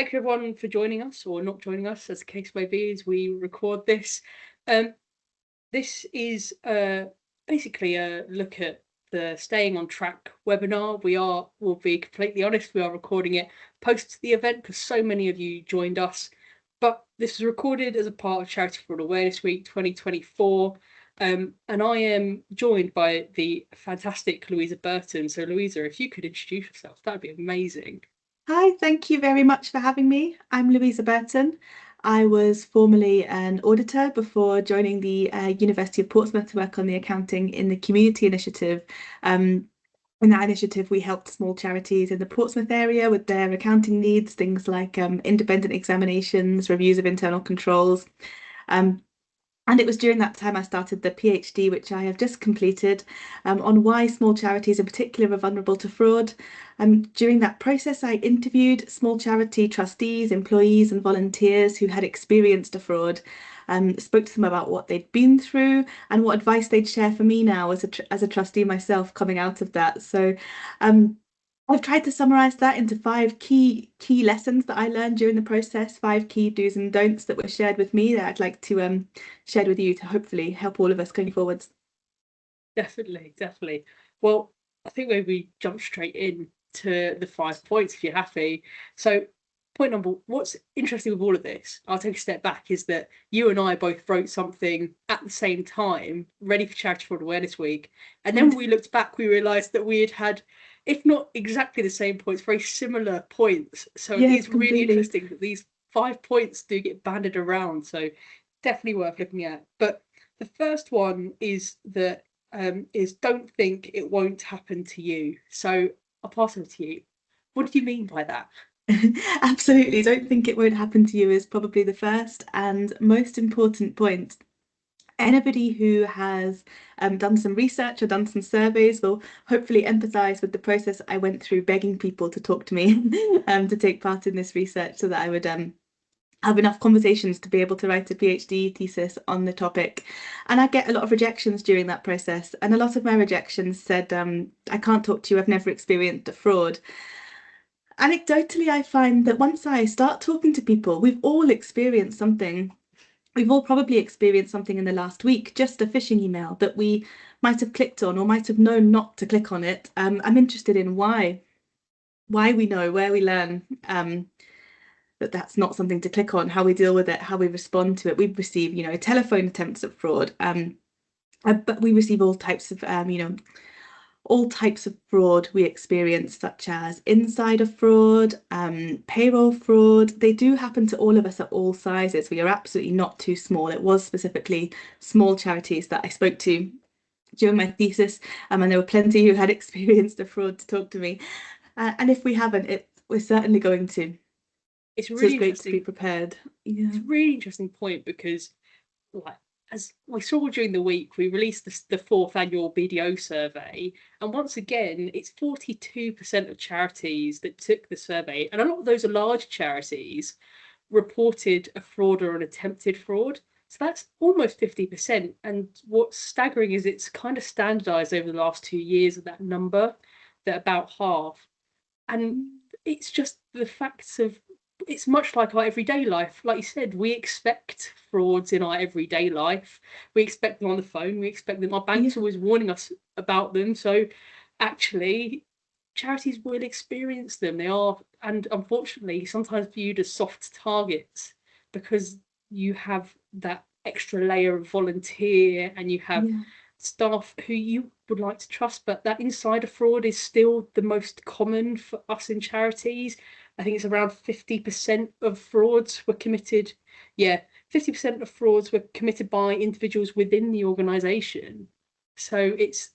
Thank you everyone for joining us, or not joining us, as the case may be, as we record this. This is basically a look at the Staying on Track webinar. We'll be completely honest, we are recording it post the event because so many of you joined us. But this was recorded as a part of Charity Fraud Awareness Week 2024. And I am joined by the fantastic Louisa Burton. So Louisa, if you could introduce yourself, that'd be amazing. Hi, thank you very much for having me. I'm Louisa Burton. I was formerly an auditor before joining the University of Portsmouth to work on the accounting in the community initiative. In that initiative, we helped small charities in the Portsmouth area with their accounting needs, things like independent examinations, reviews of internal controls. Um, and it was during that time I started the PhD, which I have just completed, on why small charities in particular are vulnerable to fraud. During that process, I interviewed small charity trustees, employees, and volunteers who had experienced a fraud, spoke to them about what they'd been through and what advice they'd share for me now as a trustee myself coming out of that. So I've tried to summarize that into five key lessons that I learned during the process, five key do's and don'ts that were shared with me that I'd like to share with you to hopefully help all of us going forwards. Definitely. Well, I think maybe we jump straight in to the 5 points if you're happy. So point number, what's interesting with all of this, I'll take a step back, is that you and I both wrote something at the same time, ready for Charity Fraud Awareness Week. And then when we looked back, we realised that we had, if not exactly the same points, very similar points. So Yes, it's really completely. interesting that these 5 points do get banded around. So definitely worth looking at. But the first one is that is don't think it won't happen to you. So I'll pass it to you. What do you mean by that? Absolutely. Don't think it won't happen to you is probably the first and most important point. Anybody who has done some research or done some surveys will hopefully empathise with the process I went through begging people to talk to me to take part in this research so that I would have enough conversations to be able to write a PhD thesis on the topic. And I get a lot of rejections during that process. And a lot of my rejections said, I can't talk to you, I've never experienced a fraud. Anecdotally, I find that once I start talking to people, we've all experienced something. We've all probably experienced something in the last week, just a phishing email that we might have clicked on or might have known not to click on it. I'm interested in why we know, where we learn, that that's not something to click on, how we deal with it, how we respond to it. We receive, telephone attempts at fraud, but we receive all types of fraud we experience, such as insider fraud, payroll fraud. They do happen to all of us at all sizes. We are absolutely not too small. It was specifically small charities that I spoke to during my thesis, and there were plenty who had experienced a fraud to talk to me. And if we haven't, we're certainly going to. It's So really it's great to be interesting. prepared. Yeah. It's a really interesting point because, like, as we saw during the week, we released the fourth annual BDO survey, and once again, it's 42% of charities that took the survey, and a lot of those are large charities, reported a fraud or an attempted fraud. So that's almost 50%. And what's staggering is it's kind of standardized over the last 2 years of that number, that about half. And it's just the facts of, it's much like our everyday life. Like you said, we expect frauds in our everyday life. We expect them on the phone. We expect them. Our bank's Yeah. always warning us about them. So actually, charities will experience them. They are, and unfortunately, sometimes viewed as soft targets because you have that extra layer of volunteer and you have Yeah. staff who you would like to trust, but that insider fraud is still the most common for us in charities. I think it's around 50% of frauds were committed. Yeah, 50% of frauds were committed by individuals within the organisation. So it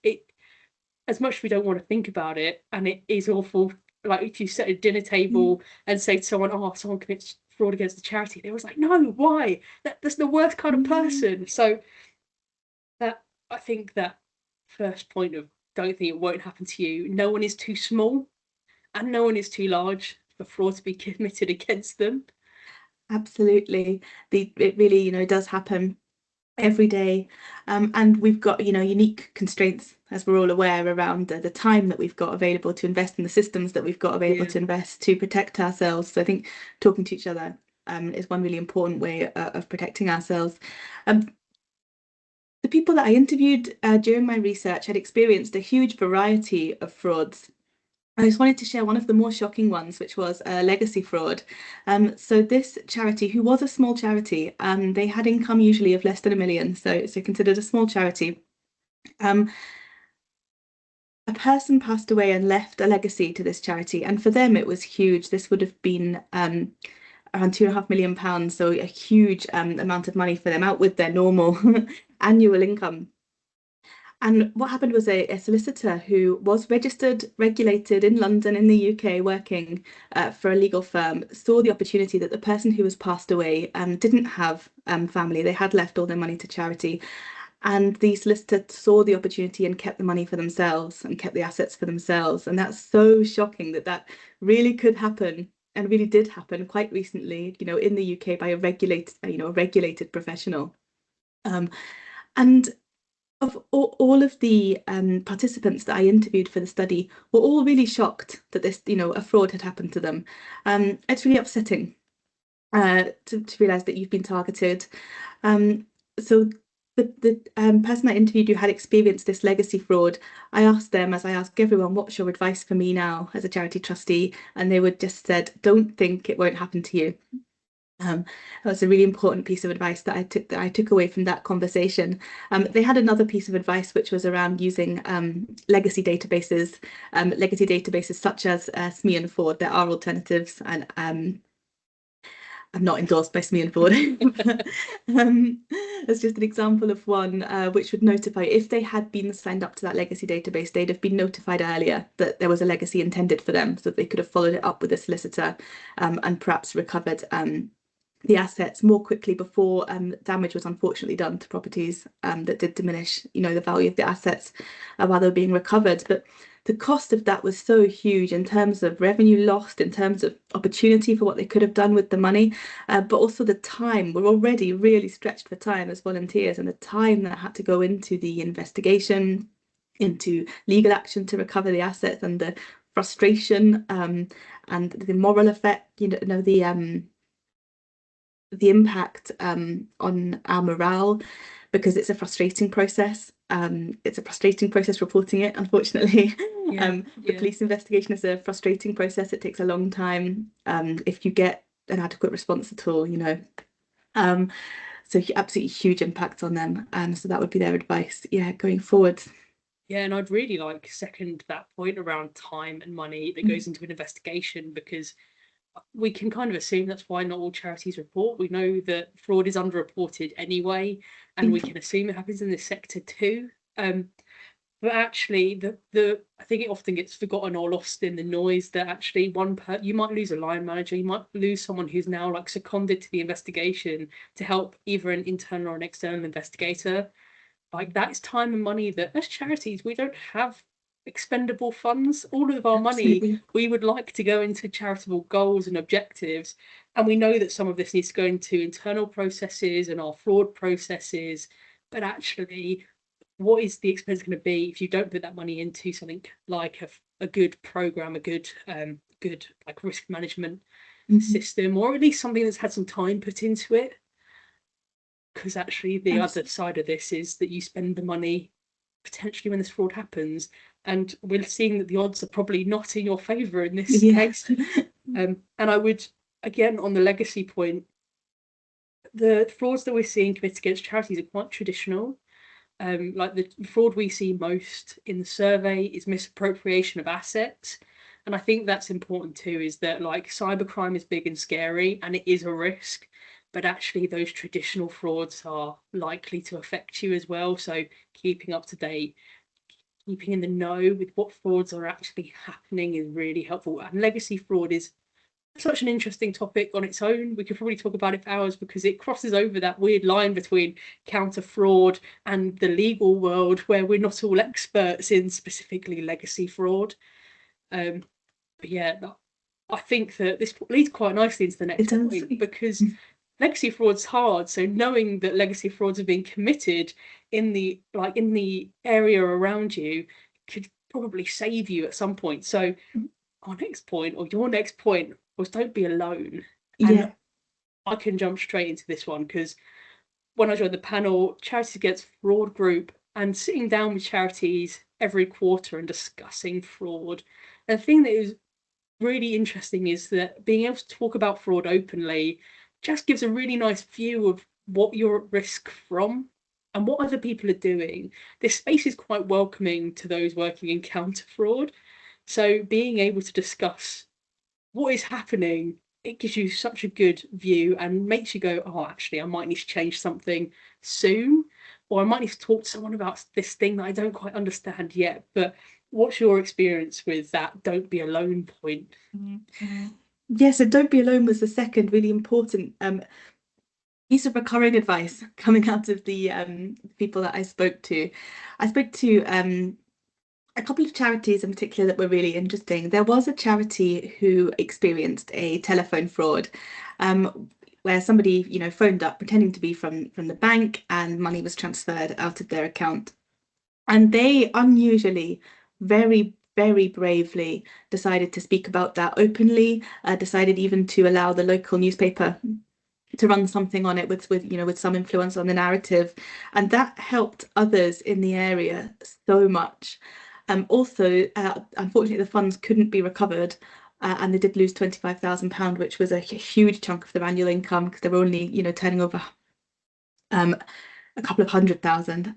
as much as we don't want to think about it, and it is awful. Like if you set a dinner Yeah. table and say to someone, "Oh, someone commits fraud against the charity," they was like, "No, why? That's the worst kind of Mm. person." So that, I think that first point of don't think it won't happen to you. No one is too small and no one is too large for fraud to be committed against them. Absolutely. It really, does happen. every day. And we've got, unique constraints, as we're all aware, around the time that we've got available to invest in the systems that we've got available Yeah. to invest to protect ourselves. So I think talking to each other is one really important way of protecting ourselves. Um, the people that I interviewed during my research had experienced a huge variety of frauds. I just wanted to share one of the more shocking ones, which was legacy fraud. So this charity, who was a small charity, they had income usually of less than £1 million, so considered a small charity. A person passed away and left a legacy to this charity, and for them it was huge. This would have been around £2.5 million, so a huge amount of money for them, out with their normal annual income. And what happened was a solicitor who was registered, regulated in London, in the UK, working for a legal firm, saw the opportunity that the person who was passed away didn't have family. They had left all their money to charity. And the solicitor saw the opportunity and kept the money for themselves and kept the assets for themselves. And that's so shocking that that really could happen and really did happen quite recently, in the UK by a regulated professional. And of all of the participants that I interviewed for the study were all really shocked that this, a fraud had happened to them. It's really upsetting to realise that you've been targeted. So the person I interviewed who had experienced this legacy fraud, I asked them, as I ask everyone, what's your advice for me now as a charity trustee? And they would just said, don't think it won't happen to you. That was a really important piece of advice that I took away from that conversation. They had another piece of advice which was around using legacy databases such as SME and Ford. There are alternatives, and I'm not endorsed by SME and Ford. That's just an example of one which would notify if they had been signed up to that legacy database, they'd have been notified earlier that there was a legacy intended for them, so they could have followed it up with a solicitor and perhaps recovered the assets more quickly before damage was unfortunately done to properties that did diminish, the value of the assets while they were being recovered. But the cost of that was so huge in terms of revenue lost, in terms of opportunity for what they could have done with the money, but also the time. We're already really stretched for time as volunteers, and the time that had to go into the investigation, into legal action to recover the assets, and the frustration and the moral effect, the impact on our morale, because it's a frustrating process. It's a frustrating process reporting it, unfortunately. The police investigation is a frustrating process. It takes a long time if you get an adequate response at all, So absolutely huge impact on them. And so that would be their advice, going forward. Yeah, and I'd really second that point around time and money that goes into an investigation, because we can kind of assume that's why not all charities report. We know that fraud is underreported anyway, and we can assume it happens in this sector too. But actually, I think it often gets forgotten or lost in the noise that actually you might lose a line manager, you might lose someone who's now seconded to the investigation to help either an internal or an external investigator. That is time and money that, as charities, we don't have expendable funds. All of our money we would like to go into charitable goals and objectives, and we know that some of this needs to go into internal processes and our fraud processes, but actually, what is the expense going to be if you don't put that money into something like a good program, a good risk management system, or at least something that's had some time put into it? Because actually the other side of this is that you spend the money potentially when this fraud happens, and we're seeing that the odds are probably not in your favour in this case. And I would, again, on the legacy point, the frauds that we're seeing committed against charities are quite traditional. The fraud we see most in the survey is misappropriation of assets. And I think that's important too, is that cybercrime is big and scary and it is a risk, but actually those traditional frauds are likely to affect you as well. So keeping up to date, keeping in the know with what frauds are actually happening is really helpful. And legacy fraud is such an interesting topic on its own. We could probably talk about it for hours, because it crosses over that weird line between counter fraud and the legal world, where we're not all experts in specifically legacy fraud. But yeah, I think that this leads quite nicely into the next point, because legacy fraud's hard. So knowing that legacy frauds are being committed in the area around you could probably save you at some point. So our next point, or your next point, was don't be alone. And Yeah. I can jump straight into this one because when I joined the panel, Charities Against Fraud group, and sitting down with charities every quarter and discussing fraud. And the thing that is really interesting is that being able to talk about fraud openly just gives a really nice view of what you're at risk from and what other people are doing. This space is quite welcoming to those working in counter fraud. So being able to discuss what is happening, it gives you such a good view and makes you go, oh, actually, I might need to change something soon, or I might need to talk to someone about this thing that I don't quite understand yet. But what's your experience with that don't be alone point? Yeah, so don't be alone was the second really important piece of recurring advice coming out of the people that I spoke to. I spoke to a couple of charities in particular that were really interesting. There was a charity who experienced a telephone fraud, where somebody, phoned up pretending to be from the bank, and money was transferred out of their account. And they unusually, very, very bravely decided to speak about that openly, decided even to allow the local newspaper to run something on it with some influence on the narrative, and that helped others in the area so much. Also, unfortunately, the funds couldn't be recovered, and they did lose £25,000, which was a huge chunk of their annual income because they were only turning over a couple of 100,000.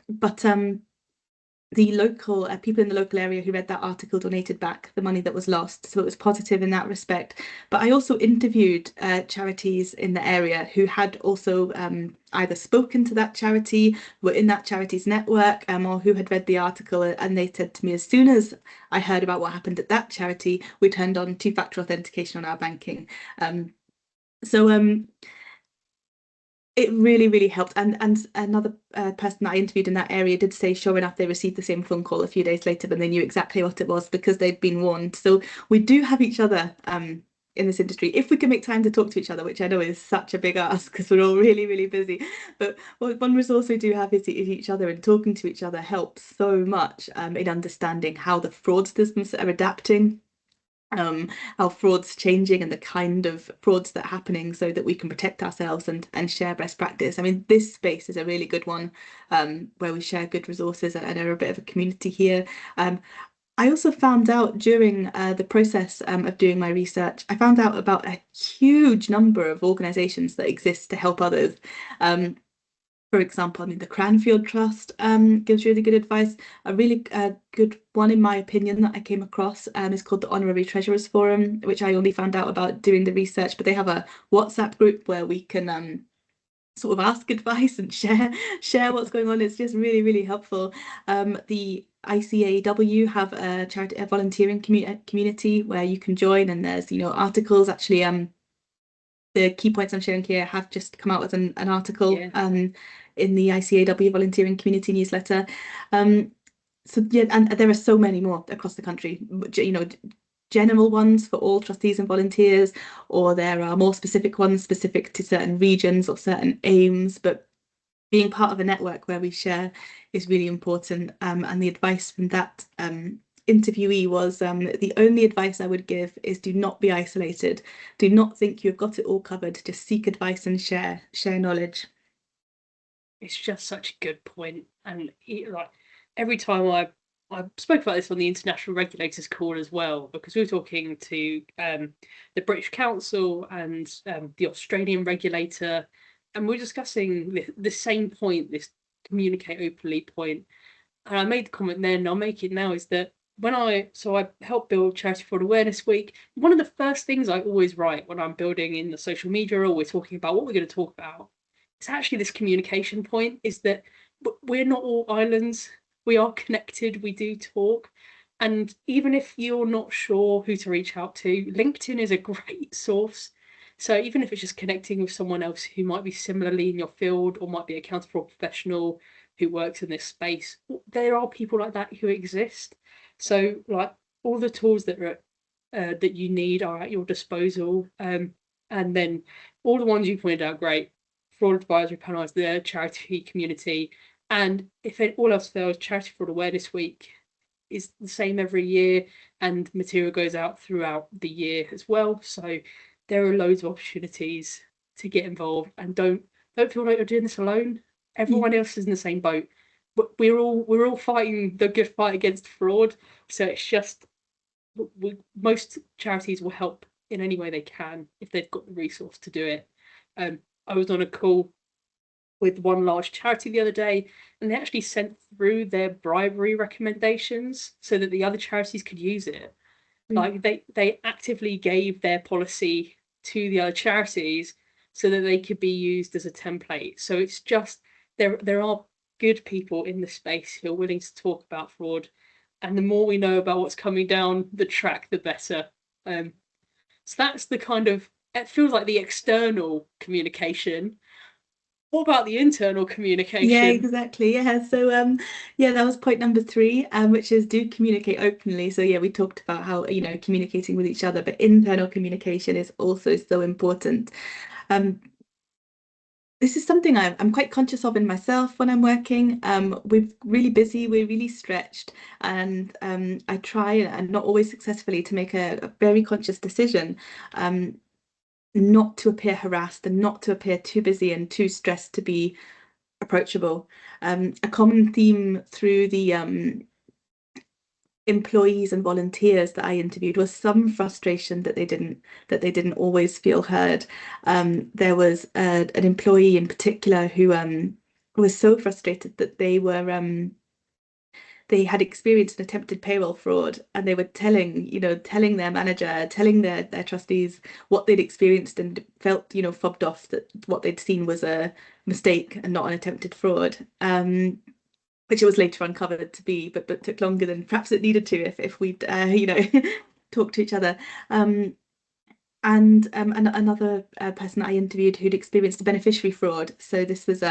But the local people in the local area who read that article donated back the money that was lost, so it was positive in that respect. But I also interviewed charities in the area who had also either spoken to that charity, were in that charity's network, or who had read the article, and they said to me, as soon as I heard about what happened at that charity, we turned on two-factor authentication on our banking. So it really, really helped. And another person that I interviewed in that area did say, sure enough, they received the same phone call a few days later, but they knew exactly what it was because they'd been warned. So we do have each other in this industry, if we can make time to talk to each other, which I know is such a big ask because we're all really, really busy. But one resource we do have is each other, and talking to each other helps so much in understanding how the fraudsters are adapting, how fraud's changing and the kind of frauds that are happening, so that we can protect ourselves and share best practice. I mean, this space is a really good one, where we share good resources and are a bit of a community here. I also found out during the process of doing my research, I found out about a huge number of organisations that exist to help others. For example, I mean, the Cranfield Trust gives really good advice. A really good one, in my opinion, that I came across is called the Honorary Treasurers Forum, which I only found out about doing the research. But they have a WhatsApp group where we can sort of ask advice and share what's going on. It's just really, really helpful. The ICAW have a volunteering community where you can join, and there's articles. Actually, the key points I'm sharing here have just come out with an article in the ICAW volunteering community newsletter. So yeah, and there are so many more across the country. General ones for all trustees and volunteers, or there are more specific ones specific to certain regions or certain aims. But being part of a network where we share is really important. And the advice from that interviewee was, the only advice I would give is do not be isolated. Do not think you've got it all covered. Just seek advice and share knowledge. It's just such a good point. And like every time I spoke about this on the international regulators call as well, because we were talking to the British Council and the Australian regulator, and we are discussing the same point, this communicate openly point. And I made the comment then, and I'll make it now, is that I helped build Charity Fraud Awareness Week. One of the first things I always write when I'm building in the social media, or we're talking about what we're going to talk about, it's actually this communication point, is that we're not all islands. We are connected. We do talk. And even if you're not sure who to reach out to, LinkedIn is a great source. So even if it's just connecting with someone else who might be similarly in your field, or might be a counter fraud professional who works in this space, there are people like that who exist. So like all the tools that are that you need are at your disposal. And And then all the ones you pointed out, great. Fraud advisory panel is the charity community. And if all else fails, Charity Fraud Awareness Week is the same every year, and material goes out throughout the year as well. So there are loads of opportunities to get involved, and don't feel like you're doing this alone. Everyone else is in the same boat. We're all fighting the good fight against fraud. So it's just most charities will help in any way they can if they've got the resource to do it. I was on a call with one large charity the other day, and they actually sent through their bribery recommendations so that the other charities could use it. Like they actively gave their policy to the other charities so that they could be used as a template. So it's just there are good people in the space who are willing to talk about fraud, and the more we know about what's coming down the track, the better. So that's the kind of, it feels like the external communication. What about the internal communication? Yeah, exactly. Yeah. So yeah, that was point number 3, which is do communicate openly. So yeah, we talked about how, communicating with each other, but internal communication is also so important. This is something I'm quite conscious of in myself when I'm working. We're really busy, we're really stretched, and I try, and not always successfully, to make a very conscious decision not to appear harassed and not to appear too busy and too stressed to be approachable. A common theme through the employees and volunteers that I interviewed was some frustration that they didn't always feel heard. There was an employee in particular who was so frustrated that they had experienced an attempted payroll fraud, and they were telling their manager, telling their trustees what they'd experienced, and felt fobbed off that what they'd seen was a mistake and not an attempted fraud. Which it was later uncovered to be, but took longer than perhaps it needed to if we'd talked to each other. And another person I interviewed who'd experienced a beneficiary fraud. So this was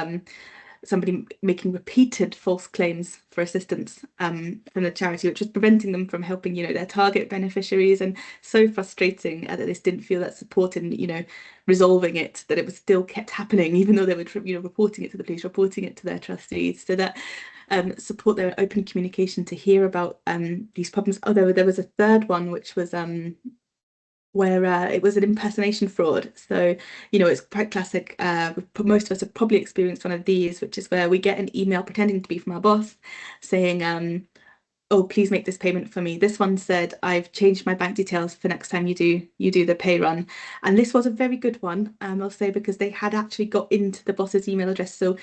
somebody making repeated false claims for assistance from the charity, which was preventing them from helping, their target beneficiaries, and so frustrating that they didn't feel that support in, resolving it, that it was still kept happening, even though they were, reporting it to the police, reporting it to their trustees. So that support their open communication to hear about these problems. Oh, there was a third one, which was where it was an impersonation fraud. So, it's quite classic. Most of us have probably experienced one of these, which is where we get an email pretending to be from our boss saying, oh, please make this payment for me. This one said, I've changed my bank details for next time you do the pay run. And this was a very good one, I'll say, because they had actually got into the boss's email address. So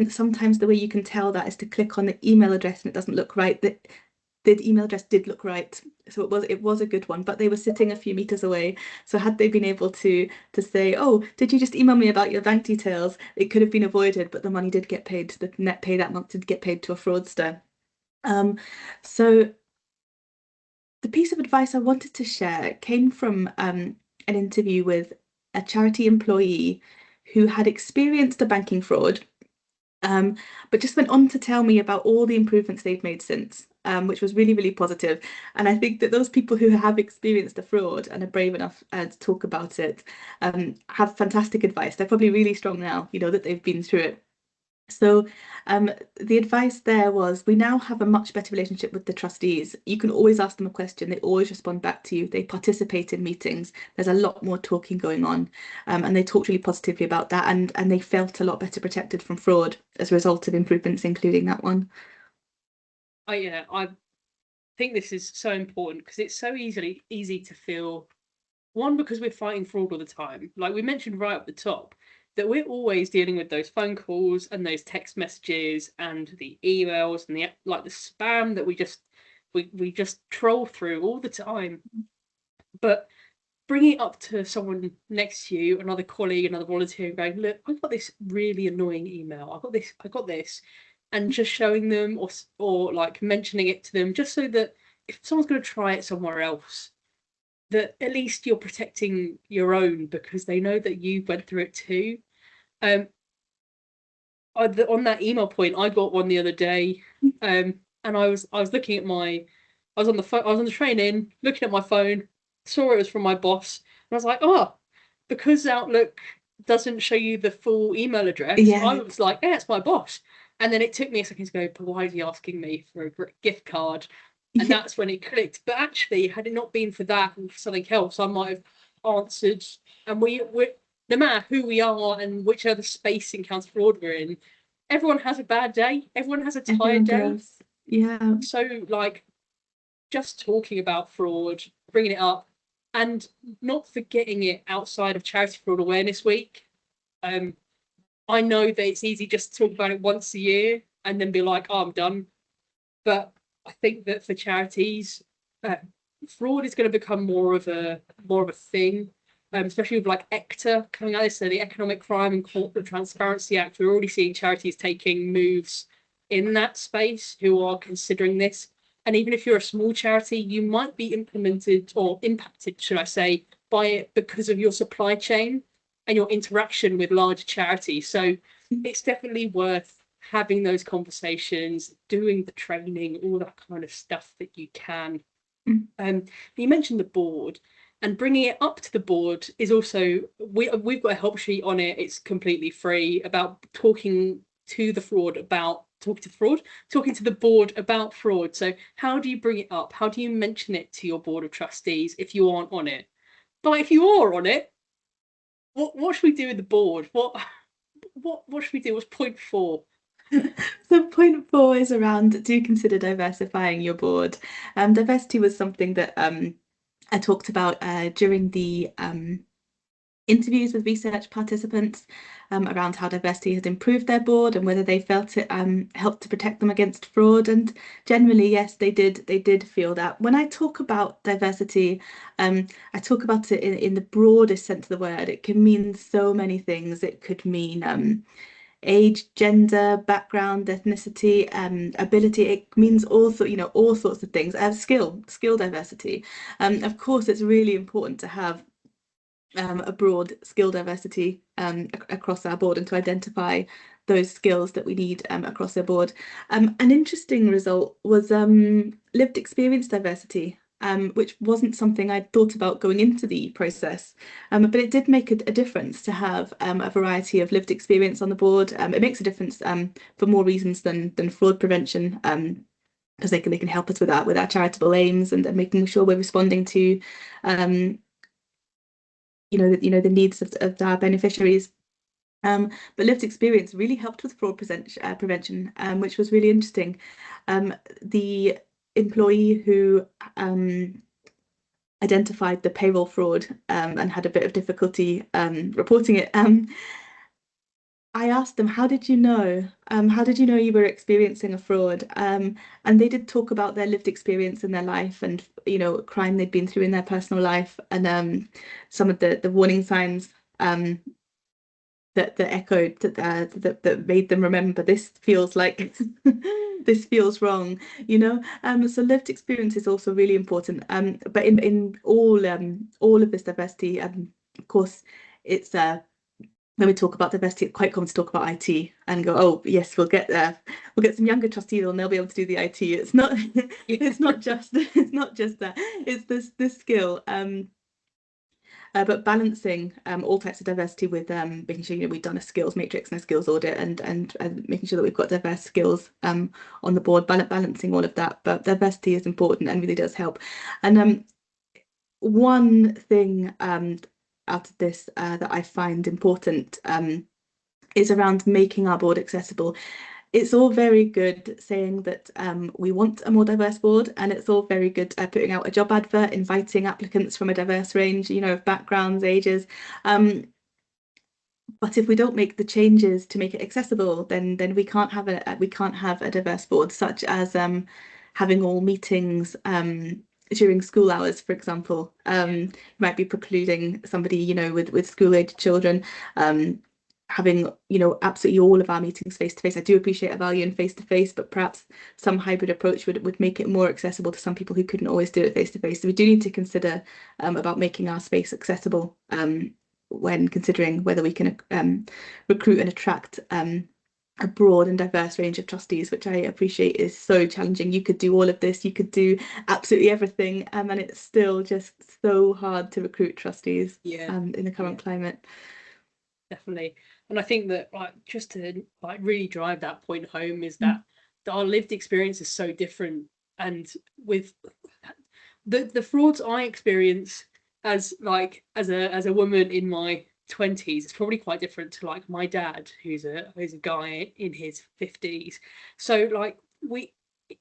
sometimes the way you can tell that is to click on the email address and it doesn't look right. The email address did look right, so it was a good one, but they were sitting a few meters away. So had they been able to say, oh, did you just email me about your bank details, it could have been avoided, but the money did get paid. The net pay that month did get paid to a fraudster. So the piece of advice I wanted to share came from an interview with a charity employee who had experienced a banking fraud, but just went on to tell me about all the improvements they've made since, which was really, really positive. And I think that those people who have experienced a fraud and are brave enough to talk about it have fantastic advice. They're probably really strong now, that they've been through it. So the advice there was, we now have a much better relationship with the trustees. You can always ask them a question. They always respond back to you. They participate in meetings. There's a lot more talking going on. And they talked really positively about that. And they felt a lot better protected from fraud as a result of improvements, including that one. I think this is so important because it's so easy to feel, one, because we're fighting fraud all the time. Like we mentioned right at the top, that we're always dealing with those phone calls and those text messages and the emails and the spam that we just troll through all the time. But bringing it up to someone next to you, another colleague, another volunteer, and going, look, I've got this really annoying email. I got this, and just showing them or like mentioning it to them, just so that if someone's going to try it somewhere else, that at least you're protecting your own because they know that you went through it too. On that email point, I got one the other day, and I was looking at I was on the train in, looking at my phone, saw it was from my boss, and I was like, oh, because Outlook doesn't show you the full email address, I Yeah. was like, yeah, it's my boss. And then it took me a second to go, but why is he asking me for a gift card? And that's when it clicked. But actually, had it not been for that and for something else, I might have answered. And we no matter who we are and which other space in counter fraud we're in, everyone has a bad day. Everyone has a tired Everyone day. does. Yeah. So, like, just talking about fraud, bringing it up, and not forgetting it outside of Charity Fraud Awareness Week. Um, I know that it's easy just to talk about it once a year and then be like, oh, I'm done. But I think that for charities, uh, fraud is going to become more of a thing, especially with like ECTA coming out. So the Economic Crime and Corporate Transparency Act, we're already seeing charities taking moves in that space who are considering this. And even if you're a small charity, you might be implemented or impacted, should I say, by it because of your supply chain and your interaction with larger charities. So it's definitely worth having those conversations, doing the training, all that kind of stuff that you can. You mentioned the board, and bringing it up to the board is also we've got a help sheet on it. It's completely free about talking to the fraud about talking to the board about fraud. So how do you bring it up? How do you mention it to your board of trustees if you aren't on it? But if you are on it, what should we do with the board? What should we do? What's point 4? So point 4 is around, do consider diversifying your board. Diversity was something that I talked about during the interviews with research participants around how diversity has improved their board and whether they felt it helped to protect them against fraud. And generally, yes, they did feel that. When I talk about diversity, I talk about it in the broadest sense of the word. It can mean so many things. It could mean age, gender, background, ethnicity, ability. It means all sorts of things. Skill diversity. Of course, it's really important to have a broad skill diversity across our board and to identify those skills that we need across our board. An interesting result was lived experience diversity, which wasn't something I'd thought about going into the process, but it did make a difference to have a variety of lived experience on the board. It makes a difference for more reasons than fraud prevention. Because they can help us with our charitable aims and making sure we're responding to the needs of our beneficiaries. But lived experience really helped with fraud prevention, which was really interesting. The employee who identified the payroll fraud and had a bit of difficulty reporting it, I asked them, how did you know? How did you know you were experiencing a fraud? And they did talk about their lived experience in their life and, crime they'd been through in their personal life and some of the warning signs that echoed that made them remember this feels like this feels wrong. So lived experience is also really important. But in all of this diversity, of course, it's when we talk about diversity, it's quite common to talk about IT and go, oh yes, we'll get some younger trustees and they'll be able to do the IT. It's not it's not just that. It's this skill. But balancing all types of diversity with making sure we've done a skills matrix and a skills audit and making sure that we've got diverse skills on the board, balancing all of that. But diversity is important and really does help. And one thing out of this that I find important is around making our board accessible. It's all very good saying that we want a more diverse board, and it's all very good putting out a job advert, inviting applicants from a diverse range, of backgrounds, ages. But if we don't make the changes to make it accessible, then we can't have a diverse board, such as having all meetings during school hours, for example. You might be precluding somebody, with school-aged children. Having absolutely all of our meetings face to face. I do appreciate a value in face to face, but perhaps some hybrid approach would make it more accessible to some people who couldn't always do it face to face. So we do need to consider about making our space accessible when considering whether we can recruit and attract a broad and diverse range of trustees, which I appreciate is so challenging. You could do all of this, you could do absolutely everything, and it's still just so hard to recruit trustees Yeah, in the yeah, current climate. definitely. And I think that like just to like really drive that point home is Mm. that our lived experience is so different, and with the frauds I experience as like as a woman in my 20s, it's probably quite different to like my dad who's a guy in his 50s. So like we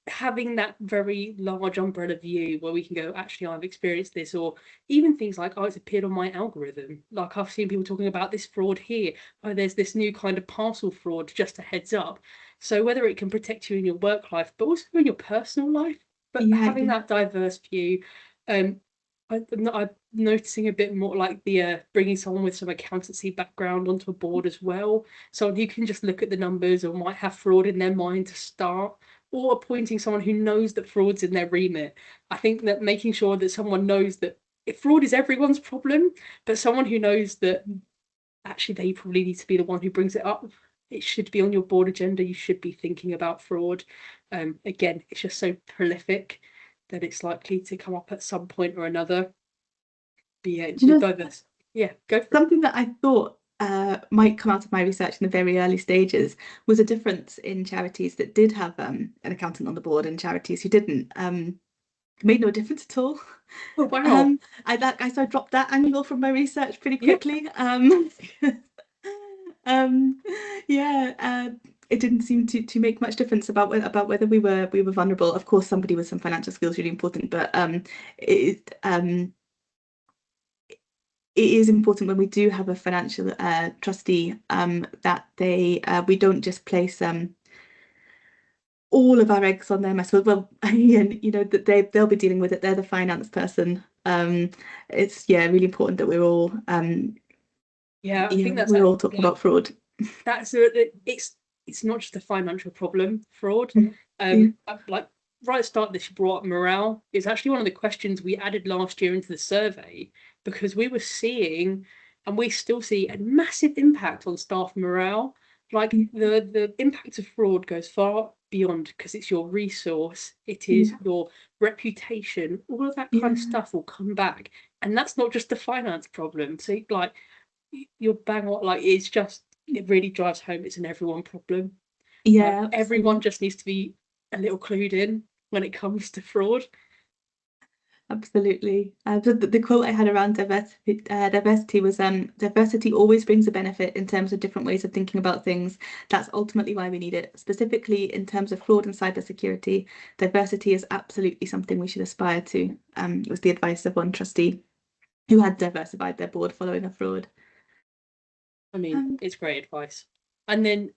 having that very large umbrella view where we can go, actually I've experienced this, or even things like, oh, it's appeared on my algorithm, like I've seen people talking about this fraud here, oh, there's this new kind of parcel fraud, just a heads up. So whether it can protect you in your work life but also in your personal life, but Yeah, having that diverse view, um I'm noticing a bit more like the bringing someone with some accountancy background onto a board as well, so you can just look at the numbers or might have fraud in their mind to start, or appointing someone who knows that fraud's in their remit. I think that making sure that someone knows that if fraud is everyone's problem, but someone who knows that actually they probably need to be the one who brings it up. It should be on your board agenda. You should be thinking about fraud. Again, it's just so prolific that it's likely to come up at some point or another. But yeah, do you know diverse. Yeah, go for it. something that I thought might come out of my research in the very early stages was a difference in charities that did have an accountant on the board and charities who didn't. It made no difference at all. Oh wow. So I dropped that angle from my research pretty Yeah. quickly. Um, yeah, it didn't seem to make much difference about whether we were vulnerable. Of course, somebody with some financial skills really important, but it it is important when we do have a financial trustee that they we don't just place all of our eggs on them. I suppose, well, and that they'll be dealing with it. They're the finance person. It's really important that Yeah, I think that's we're all talking like about fraud. that's it's not just a financial problem, fraud. Mm. Yeah. Like right at the start, this brought up morale. It's actually one of the questions we added last year into the survey, because we were seeing, and we still see, a massive impact on staff morale. Like the impact of fraud goes far beyond, because it's your resource, it is Yeah. your reputation, all of that kind of Yeah. stuff will come back, and that's not just a finance problem. So like you're bang on, like it's just, it really drives home it's an everyone problem. Like Yeah, everyone absolutely. just needs to be a little clued in when it comes to fraud. Absolutely. The quote I had around diversity was diversity always brings a benefit in terms of different ways of thinking about things. That's ultimately why we need it. Specifically in terms of fraud and cybersecurity, diversity is absolutely something we should aspire to. Was the advice of one trustee who had diversified their board following a fraud. I mean, Um, it's great advice. And then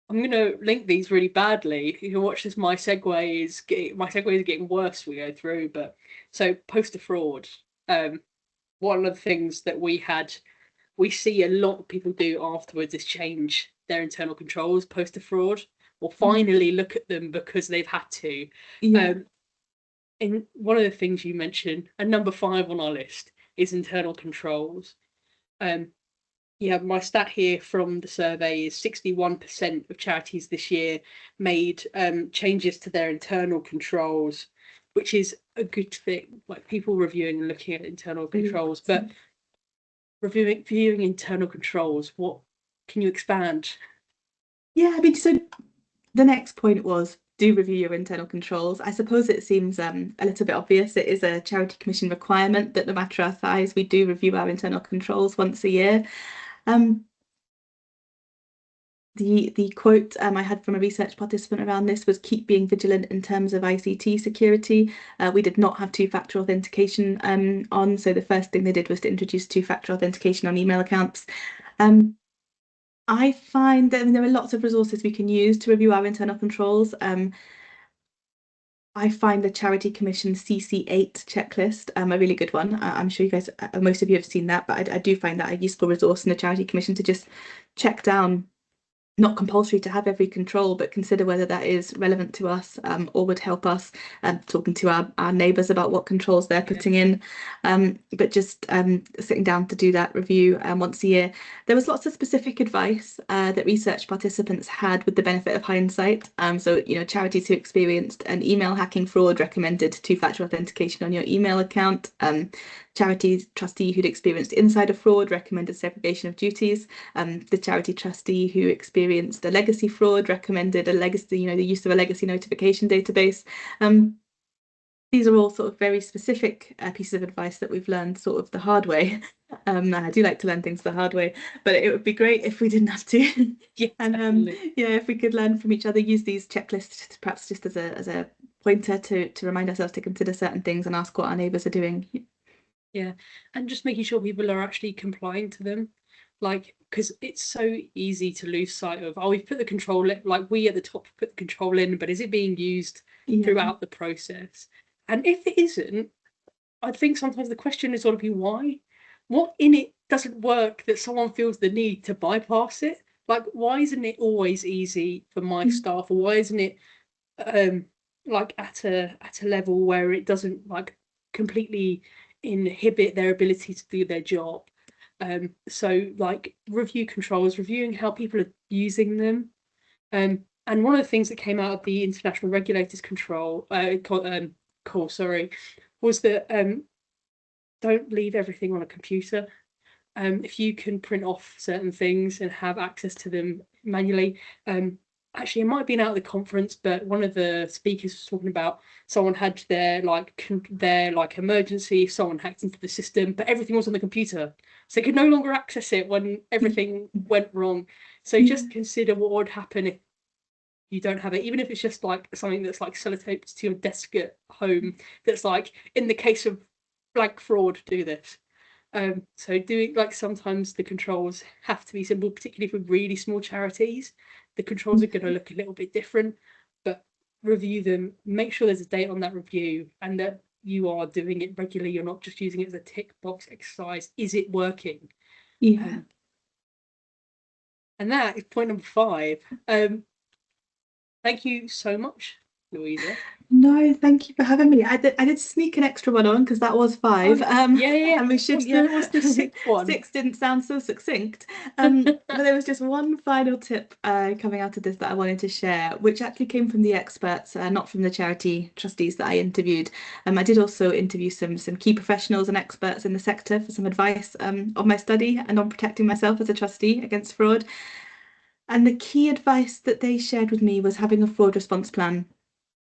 I'm gonna link these really badly. You can watch this. My segue is getting worse as we go through. But so poster fraud. Um, one of the things that we see a lot of people do afterwards is change their internal controls poster fraud, or finally look at them because they've had to. yeah. Um, and one of the things you mentioned, and number 5 on our list, is internal controls. Um, yeah, my stat here from the survey is 61% of charities this year made changes to their internal controls, which is a good thing. Like people reviewing and looking at internal controls, but viewing internal controls, what can you expand? Yeah, I mean, so the next point was do review your internal controls. I suppose it seems a little bit obvious. It is a charity commission requirement that no matter our size, we do review our internal controls once a year. Um, the quote I had from a research participant around this was keep being vigilant in terms of ICT security. We did not have two-factor authentication on, so the first thing they did was to introduce two-factor authentication on email accounts. I find that there are lots of resources we can use to review our internal controls. I find the Charity Commission CC8 checklist a really good one. I'm sure you guys, most of you have seen that, but I do find that a useful resource in the Charity Commission to just check down not compulsory to have every control, but consider whether that is relevant to us, or would help us, talking to our neighbours about what controls they're putting in. But just sitting down to do that review once a year. There was lots of specific advice that research participants had with the benefit of hindsight. So, charities who experienced an email hacking fraud recommended two-factor authentication on your email account. Charities trustee who'd experienced insider fraud recommended segregation of duties. The charity trustee who experienced a legacy fraud recommended a legacy, the use of a legacy notification database. These are all sort of very specific pieces of advice that we've learned sort of the hard way. And I do like to learn things the hard way, but it would be great if we didn't have to. Yeah, And if we could learn from each other, use these checklists perhaps just as a pointer to remind ourselves to consider certain things and ask what our neighbours are doing. Yeah, and just making sure people are actually complying to them, like, because it's so easy to lose sight of, oh, we've put the control in, like we at the top put the control in, but is it being used throughout the process? And if it isn't, I think sometimes the question is got to be why? What in it doesn't work that someone feels the need to bypass it? Like, why isn't it always easy for my staff, or why isn't it like at a level where it doesn't like completely inhibit their ability to do their job? So like review controls, reviewing how people are using them. And one of the things that came out of the international regulators call, sorry, was that don't leave everything on a computer. If you can print off certain things and have access to them manually. Actually, it might have been out of the conference, but one of the speakers was talking about someone had their emergency, someone hacked into the system, but everything was on the computer, so they could no longer access it when everything went wrong. So just consider what would happen if you don't have it, even if it's just like something that's like sellotaped to your desk at home. That's like, in the case of blank fraud, do this. So doing, like, sometimes the controls have to be simple, particularly for really small charities. The controls are going to look a little bit different, but review them, make sure there's a date on that review, and that you are doing it regularly. You're not just using it as a tick box exercise. Is it working? Yeah. And that is point number 5. Thank you so much, Louisa. No, thank you for having me. I did sneak an extra one on because that was 5. Yeah. And we should, what's the 6th one? 6 didn't sound so succinct. But there was just one final tip coming out of this that I wanted to share, which actually came from the experts, not from the charity trustees that I interviewed. I did also interview some key professionals and experts in the sector for some advice on my study and on protecting myself as a trustee against fraud. And the key advice that they shared with me was having a fraud response plan.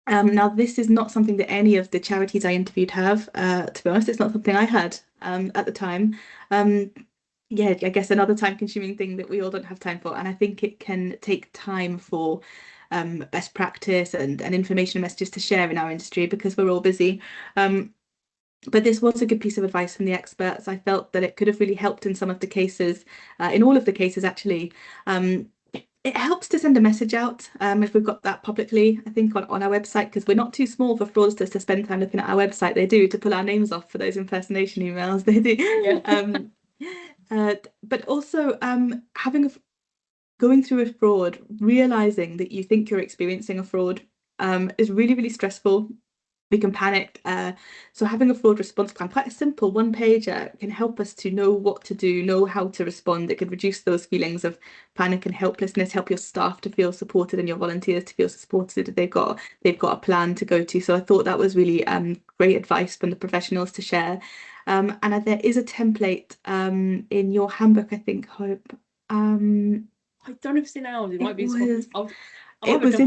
Now, this is not something that any of the charities I interviewed have. To be honest, it's not something I had at the time. Yeah, I guess another time-consuming thing that we all don't have time for. And I think it can take time for best practice and information messages to share in our industry because we're all busy. But this was a good piece of advice from the experts. I felt that it could have really helped in some of the cases, in all of the cases actually. It helps to send a message out if we've got that publicly, I think, on our website, because we're not too small for fraudsters to spend time looking at our website. They do, to pull our names off for those impersonation emails. They do. Yeah. But also going through a fraud, realizing that you think you're experiencing a fraud is really, really stressful. We can panic. So having a fraud response plan, quite a simple one pager, can help us to know what to do, know how to respond. It could reduce those feelings of panic and helplessness, help your staff to feel supported and your volunteers to feel supported. They've got a plan to go to. So I thought that was really great advice from the professionals to share. And there is a template in your handbook, I think, Hope. I don't know if it's in ours. It might be. It was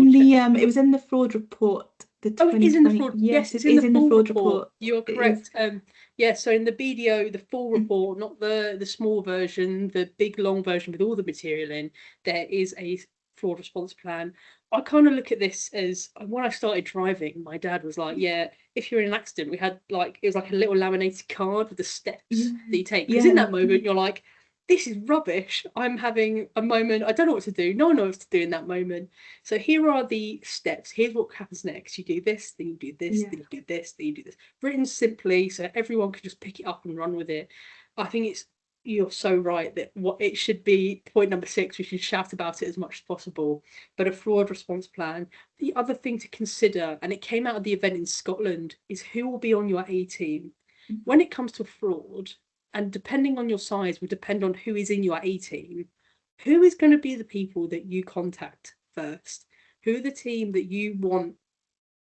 in the fraud report. The it is in the fraud. Yes, it is in the fraud report. You're correct. Yeah, so in the BDO, the full report, not the small version, the big long version with all the material in, there is a fraud response plan. I kind of look at this as, when I started driving, my dad was like, yeah, if you're in an accident, we had it was like a little laminated card with the steps that you take. Because in that moment, you're like, this is rubbish. I'm having a moment. I don't know what to do. No one knows what to do in that moment. So here are the steps. Here's what happens next. You do this, then you do this, then you do this, then you do this. Written simply so everyone can just pick it up and run with it. I think it's you're so right that what it should be point number 6, we should shout about it as much as possible. But a fraud response plan. The other thing to consider, and it came out of the event in Scotland, is who will be on your A team. When it comes to fraud, and depending on your size will depend on who is in your A team, who is going to be the people that you contact first? Who are the team that you want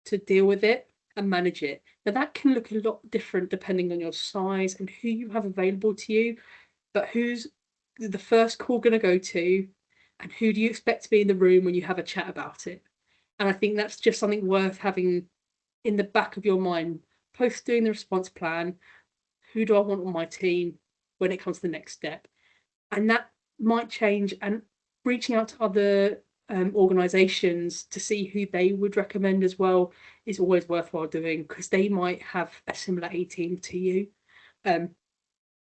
to deal with it and manage it? Now that can look a lot different depending on your size and who you have available to you, but who's the first call going to go to, and who do you expect to be in the room when you have a chat about it? And I think that's just something worth having in the back of your mind post doing the response plan. Who do I want on my team when it comes to the next step? And that might change, and reaching out to other organizations to see who they would recommend as well is always worthwhile doing, because they might have a similar A team to you. But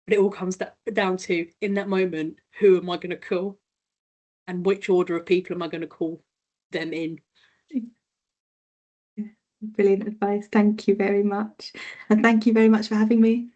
it all comes down to, in that moment, who am I going to call, and which order of people am I going to call them in? Brilliant advice. Thank you very much. And thank you very much for having me.